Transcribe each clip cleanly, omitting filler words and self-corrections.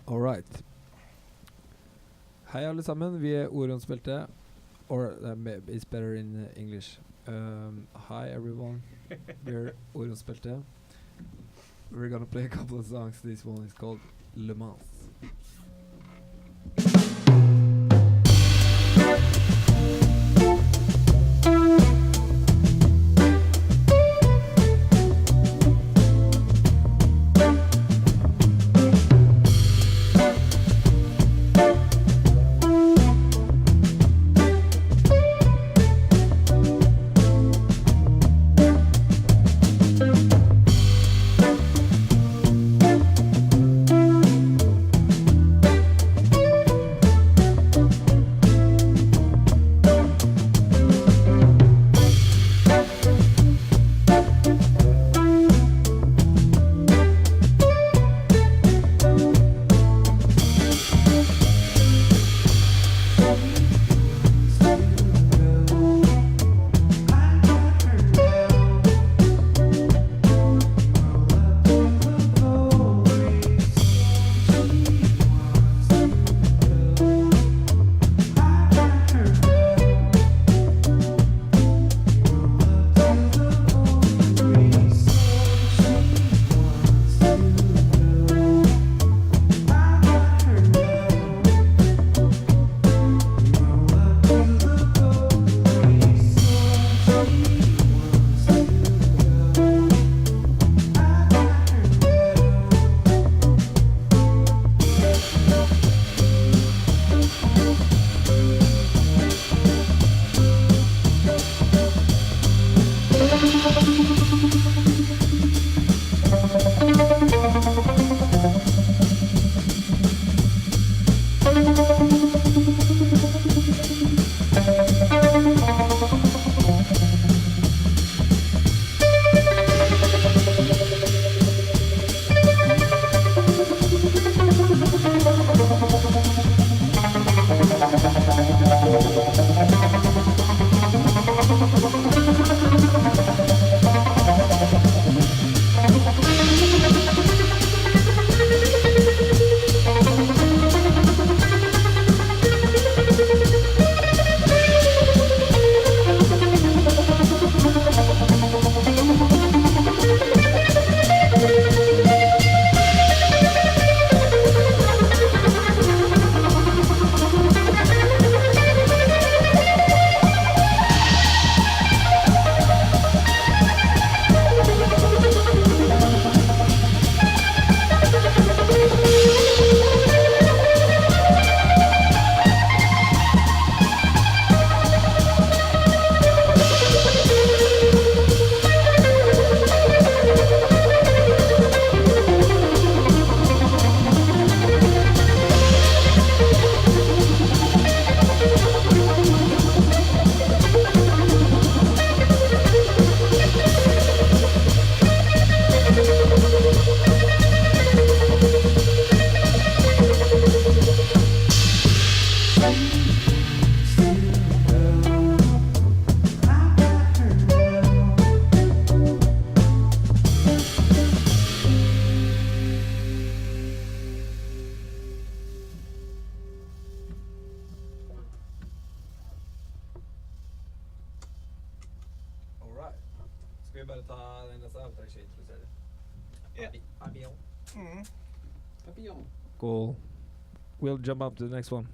All right. Hei alle sammen, vi Orions Belte. Or it's better in English. Hi everyone, we're Orions Belte. We're gonna play a couple of songs. This one is called Le Mans. Papillion. Cool. We'll jump up to the next one.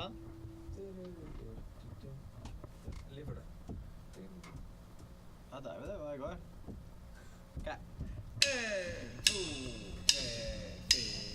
da? Ja, det er jo det hver gang. Ok. 1, 2, 3, 4.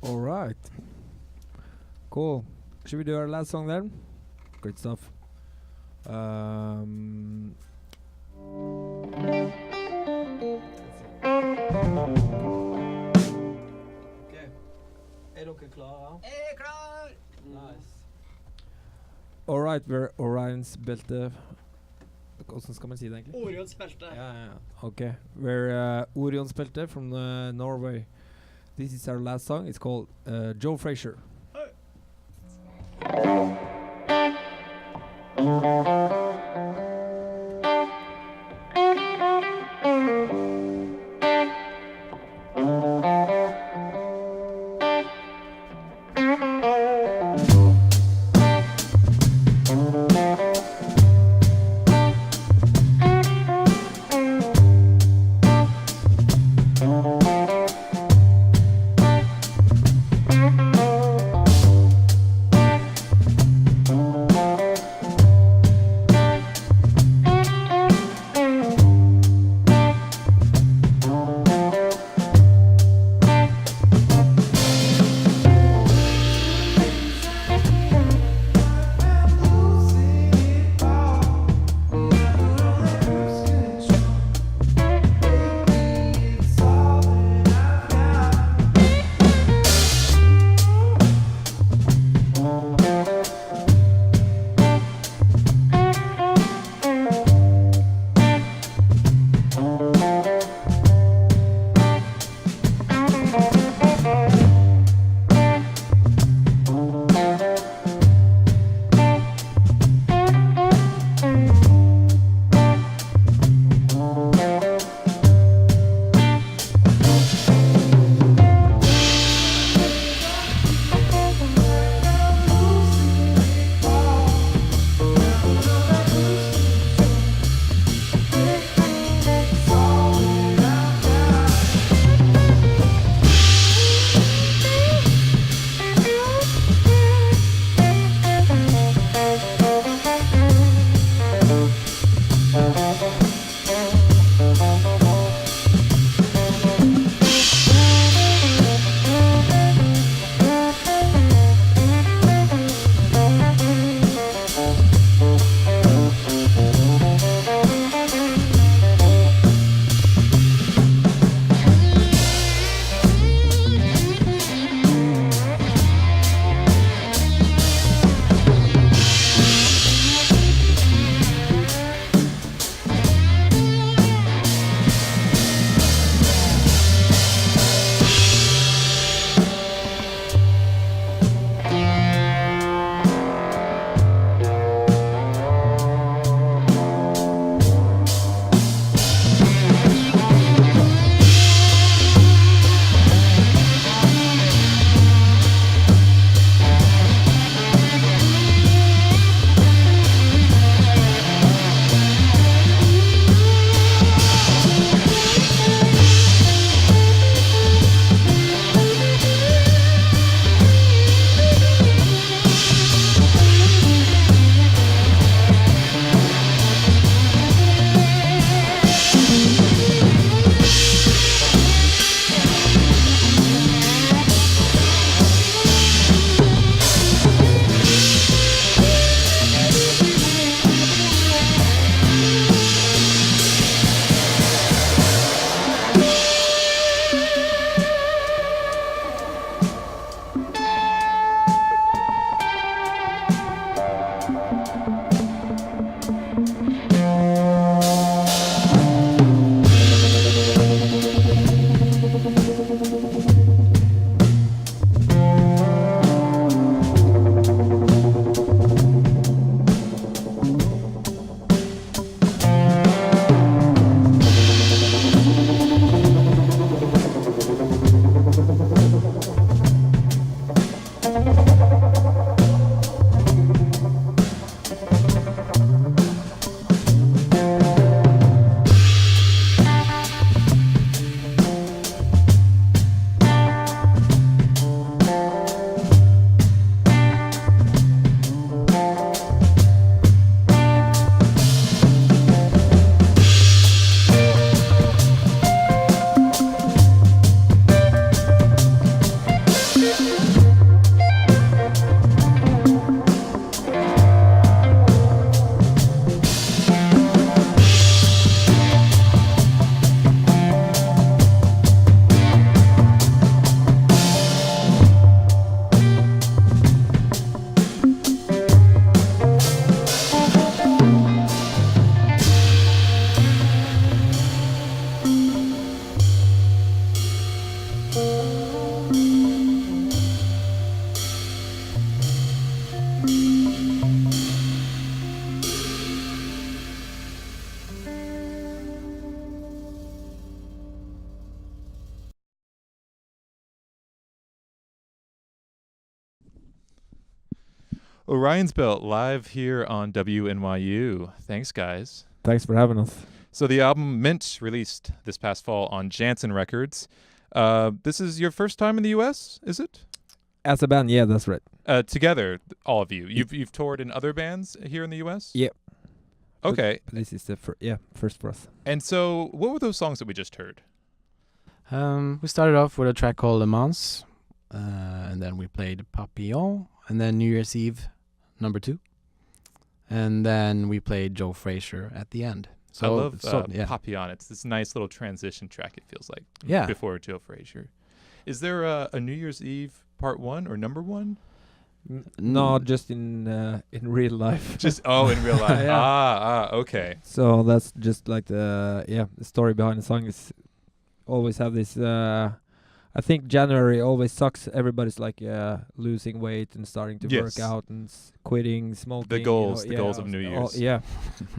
All right. Cool. Should we do our last song then? Great stuff. Okay. Er dere klare? Jeg er klar! Nice. All right, we're Orions Belte. Hvordan skal man si det egentlig? Orions Belte. Yeah. Okay. We're Orions Belte from Norway. This is our last song. It's called Joe Frazier. Orions Belte live here on WNYU. Thanks, guys. Thanks for having us. So the album Mint released this past fall on Jansen Records. This is your first time in the U.S., is it? As a band, yeah, that's right. Together, all of you. You've toured in other bands here in the U.S.? Yeah. Okay. But this is the first for us. And so what were those songs that we just heard? We started off with a track called Monza, and then we played Papillion, and then New Year's Eve, number 2. And then we played Joe Frazier at the end. So I love yeah. Papillion. It's this nice little transition track, it feels like, Yeah. before Joe Frazier. Is there a New Year's Eve part 1 or number 1? No, just in real life. Just in real life. Yeah. Okay. So that's just like the story behind the song is always have this. I think January always sucks. Everybody's like losing weight and starting to Yes. work out and quitting, smoking. The goals of New Year's. Yeah.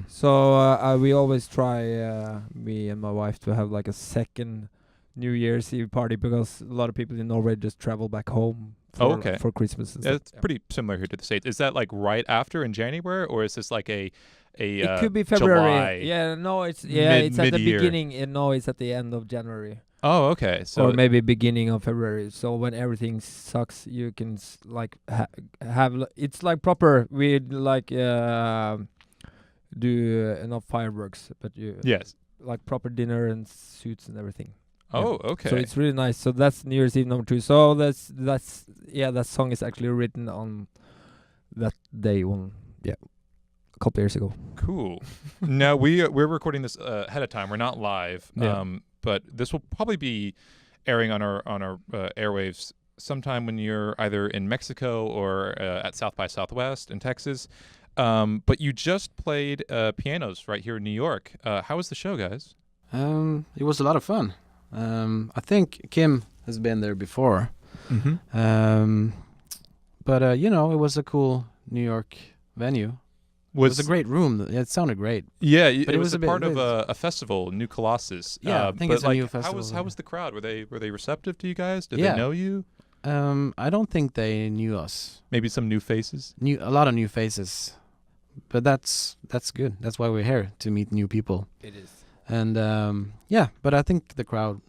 So we always try, me and my wife, to have like a second New Year's Eve party because a lot of people in Norway just travel back home for Christmas. And It's pretty similar here to the States. Is that like right after in January, or is this like a it could be February. July, Yeah, no, it's it's at the mid-year? beginning. No, it's at the end of January. Oh, okay. So Or maybe beginning of February. So when everything sucks, you can have it's like proper. We like do enough fireworks, but you yes. like proper dinner and suits and everything. Oh, okay. So it's really nice. So that's New Year's Eve number 2. So that's that song is actually written on that day a couple years ago. Cool. Now we're recording this ahead of time. We're not live. Yeah. But this will probably be airing on our airwaves sometime when you're either in Mexico or at South by Southwest in Texas. But you just played pianos right here in New York. How was the show, guys? It was a lot of fun. I think Kim has been there before. Mm-hmm. But it was a cool New York venue. It was a great room. It sounded great. Yeah, But it was a bit part of a festival, New Colossus. Yeah, I think but it's a new festival. How was the crowd? Were they receptive to you guys? Did Yeah. they know you? I don't think they knew us. Maybe some new faces? A lot of new faces. But that's good. That's why we're here, to meet new people. It is. And but I think the crowd,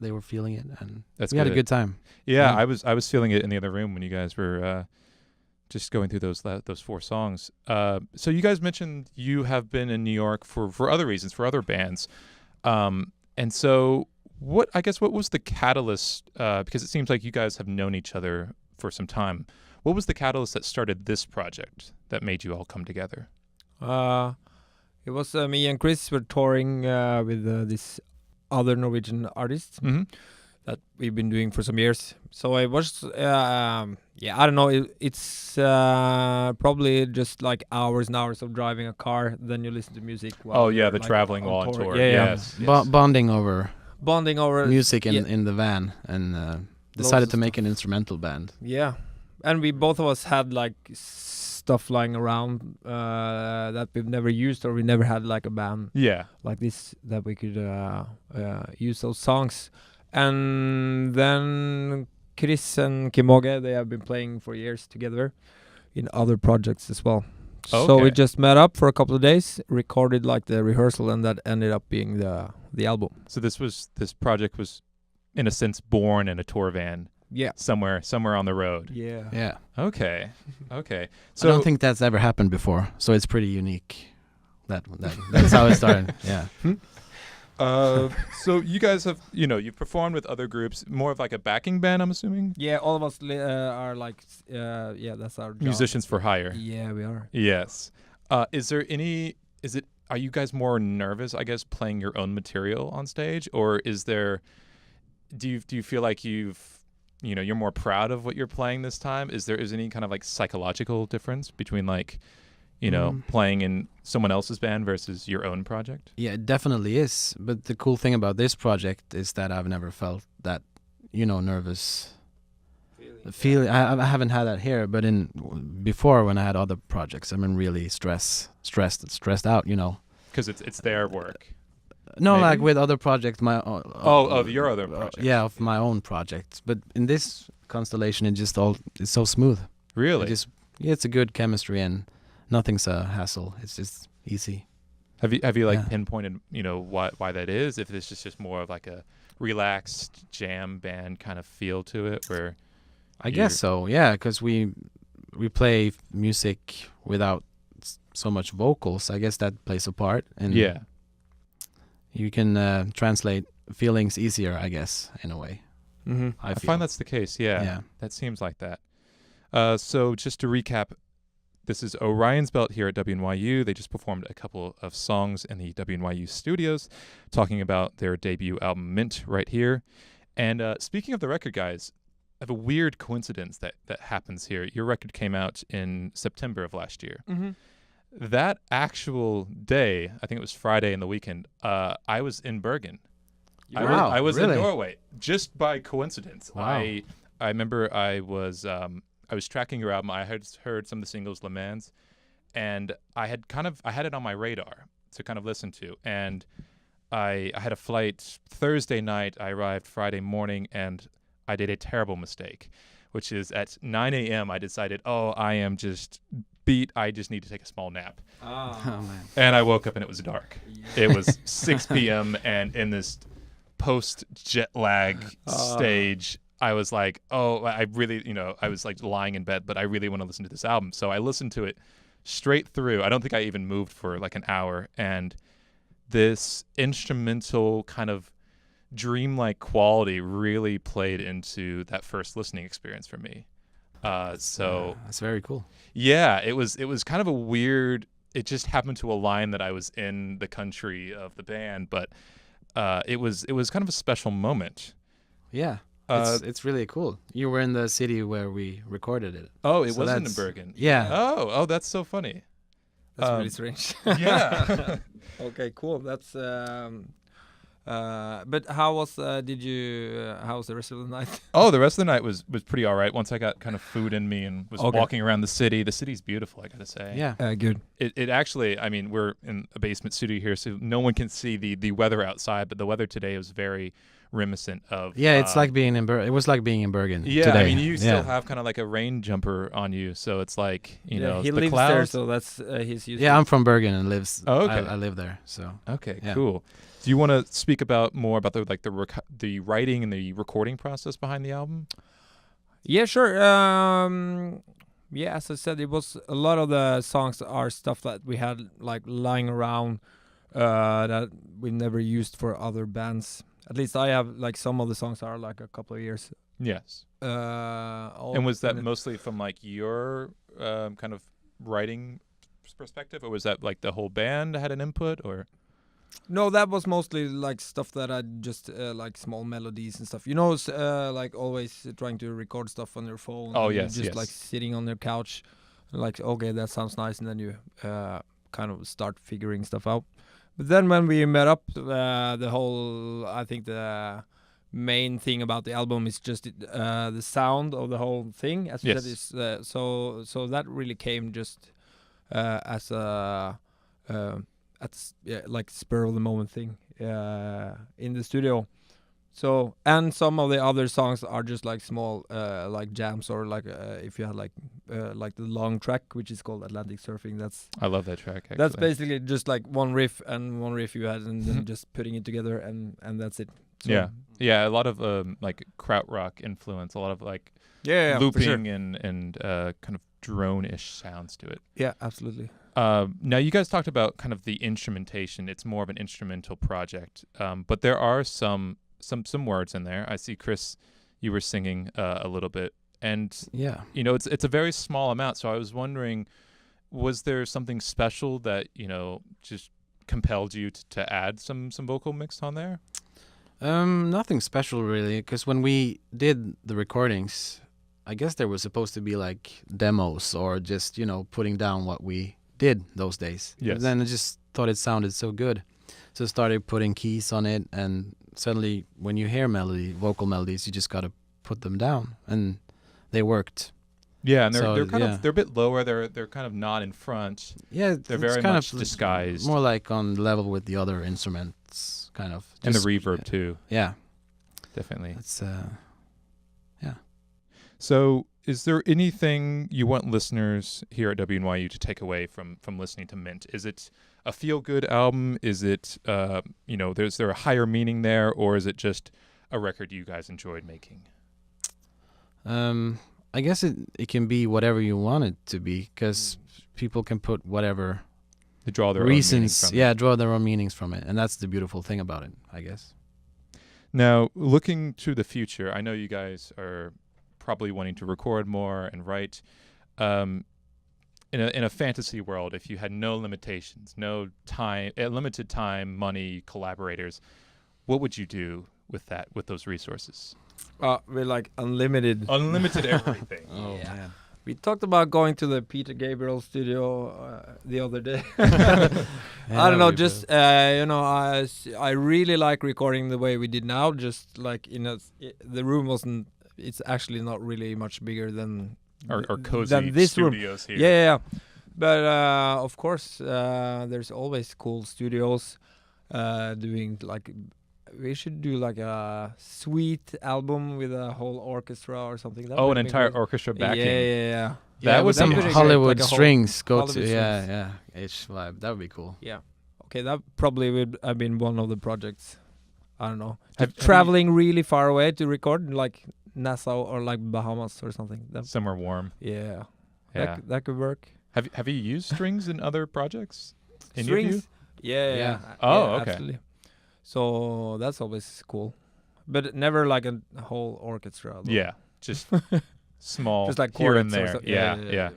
they were feeling it, and That's we had a good time. Yeah, Yeah. I was feeling it in the other room when you guys were just going through those 4 songs. So you guys mentioned you have been in New York for other reasons, for other bands. And so what was the catalyst, because it seems like you guys have known each other for some time. What was the catalyst that started this project that made you all come together? It was me and Chris were touring with this other Norwegian artist Mm-hmm. that we've been doing for some years. So it was, I don't know. It's probably just like hours and hours of driving a car. Then you listen to music. Oh yeah, you're, the like, traveling while on tour. Yeah, Yes. Bonding over music yeah. in the van, and Loads decided of to make stuff. an instrumental band. Yeah, and we both of us had like stuff lying around that we've never used, or we never had like a band Yeah. like this that we could use those songs. And then Chris and Kimoge, they have been playing for years together in other projects as well. So we Okay. just met up for a couple of days, recorded like the rehearsal, and that ended up being the album. So this project was, in a sense, born in a tour van Yeah. somewhere on the road. Yeah. Yeah. Okay. Okay. I don't think that's ever happened before, so it's pretty unique. That's how it started. Yeah. So you guys have, you've performed with other groups, more of like a backing band, I'm assuming? Yeah, all of us are like, that's our job. Musicians for hire. Yeah, we are. Yes. Are you guys more nervous, I guess, playing your own material on stage? Or do you feel like you're more proud of what you're playing this time? Is any kind of like psychological difference between like, playing in someone else's band versus your own project? Yeah, it definitely is. But the cool thing about this project is that I've never felt that, nervous feeling. I haven't had that here, but before when I had other projects, I've been really stressed out, Because it's their work. No, Maybe? like with other projects, of your other projects. Yeah, of my own projects. But in this constellation, it's so smooth. Really? It just yeah, it's a good chemistry and nothing's a hassle. It's just easy. Have you like Yeah. pinpointed, you know, why that is? If this is just more of like a relaxed jam band kind of feel to it, where I guess so. Yeah, because we play music without so much vocals. I guess that plays a part. And yeah. you can translate feelings easier, I guess, in a way. Mm-hmm. I feel. find that's the case. Yeah. Yeah. That seems like that. So just to recap, this is Orions Belte here at WNYU. They just performed a couple of songs in the WNYU studios, talking about their debut album Mint right here. And speaking of the record, guys, I have a weird coincidence that happens here. Your record came out in September of last year. Mm-hmm. That actual day, I think it was Friday in the weekend, I was in Bergen. I was really? in Norway, just by coincidence. Wow. I remember I was tracking your album. I had heard some of the singles, Le Mans, and I had it on my radar to kind of listen to. And I had a flight Thursday night. I arrived Friday morning, and I did a terrible mistake, which is at 9 a.m. I decided, I am just beat. I just need to take a small nap. Oh man. And I woke up and it was dark. It was 6 p.m. and in this post jet lag stage, I was like, I really, I was like lying in bed, but I really want to listen to this album. So I listened to it straight through. I don't think I even moved for like an hour. And this instrumental kind of dreamlike quality really played into that first listening experience for me. So that's very cool. yeah, it was kind of a weird, it just happened to align that I was in the country of the band, but it was kind of a special moment. Yeah. It's really cool. You were in the city where we recorded it. Oh, it So wasn't in that's- Bergen. Yeah. Oh, that's so funny. That's Um, really strange. Yeah. Okay, cool. That's but how was how was the rest of the night? Oh, the rest of the night was pretty all right. Once I got kind of food in me and was Okay. walking around the city. The city's beautiful, I gotta say. Yeah. Good. It actually, I mean, we're in a basement studio here, so no one can see the weather outside, but the weather today was very reminiscent of. Yeah, it's like being in it was like being in Bergen Yeah, today. I mean, you still Yeah. have kind of like a rain jumper on you, so it's like, you know, he the lives clouds. there, so that's he's used. Yeah, to I'm from Bergen and lives. Oh, okay. I live there, so Okay, Yeah. cool. Do you want to speak more about the writing and the recording process behind the album? Yeah, sure. Yeah, as I said, it was a lot of the songs are stuff that we had like lying around that we never used for other bands. At least I have like some of the songs are like a couple of years. Yes. All And was that in it. mostly from like your kind of writing perspective, or was that like the whole band had an input, or? No, that was mostly like stuff that I just like small melodies and stuff. You know, like always trying to record stuff on your phone. Oh, and you're yes, just yes. like sitting on your couch, like okay, that sounds nice, and then you kind of start figuring stuff out. But then when we met up, the whole I think the main thing about the album is just the sound of the whole thing. As you Yes. said, is so that really came just as a like spur of the moment thing in the studio. So, and some of the other songs are just like small like jams, or like if you had like the long track, which is called Atlantic Surfing. I love that track. Actually. That's basically just like one riff you had, and then Mhm. just putting it together, and that's it. So, yeah. A lot of like krautrock influence, a lot of like yeah, for looping sure. and kind of drone-ish sounds to it. Yeah, absolutely. Now, you guys talked about kind of the instrumentation. It's more of an instrumental project, but there are some words in there. I see, Chris, you were singing a little bit, and yeah. you know, it's a very small amount. So I was wondering, was there something special that just compelled you to add some vocal mix on there? Nothing special really, because when we did the recordings, I guess there was supposed to be like demos or just putting down what we did those days. Yes. But then I just thought it sounded so good, so I started putting keys on it, and suddenly when you hear vocal melodies, you just gotta put them down, and they worked. Yeah, and So, they're kind yeah. of they're a bit lower. They're kind of not in front. Yeah, They're it's very kind much of disguised. more like on level with the other instruments, kind of. And the Just- reverb too, Yeah, definitely. it's So is there anything you want listeners here at WNYU to take away from listening to Mint? Is it a feel-good album? Is it, is there a higher meaning there, or is it just a record you guys enjoyed making? I guess it can be whatever you want it to be, because people can put whatever They draw their reasons, own meaning from it. draw their own meanings from it, and that's the beautiful thing about it, I guess. Now, looking to the future, I know you guys are probably wanting to record more and write. In a fantasy world, if you had no limitations, no time, limited time, money, collaborators, what would you do with those resources? We're like unlimited. Unlimited everything. Oh Yeah. man. We talked about going to the Peter Gabriel studio the other day. Yeah, I don't know, we just I really like recording the way we did now. Just like the room wasn't. It's actually not really much bigger than Or cozy than this room. studios here. Yeah. But of course, there's always cool studios doing like. We should do like a sweet album with a whole orchestra or something. That Oh, would an be entire great. orchestra backing. Yeah. That would some be pretty great, Hollywood like a whole strings go Hollywood to strings. H vibe. That would be cool. Yeah. Okay, that probably would have been one of the projects. I don't know. Have you- Traveling really far away to record, like Nassau or like Bahamas or something. Somewhere warm. Yeah. Yeah. That could work. Have you used strings in other projects? Any of you? Strings? Yeah. Yeah. Oh, yeah, okay. Absolutely. So that's always cool. But never like a whole orchestra. though. Yeah, just small, Just like here and chords or there. so- Yeah.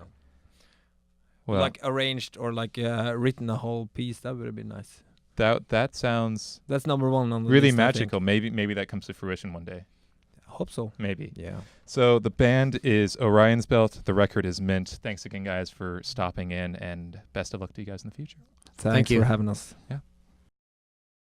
Well, like arranged or like written a whole piece. That would have been nice. that sounds That's number one on the really list, I think. magical. Maybe that comes to fruition one day. I hope so. Maybe. Yeah. So the band is Orions Belte. The record is Mint. Thanks again, guys, for stopping in, and best of luck to you guys in the future. Thanks you. for having us. Yeah.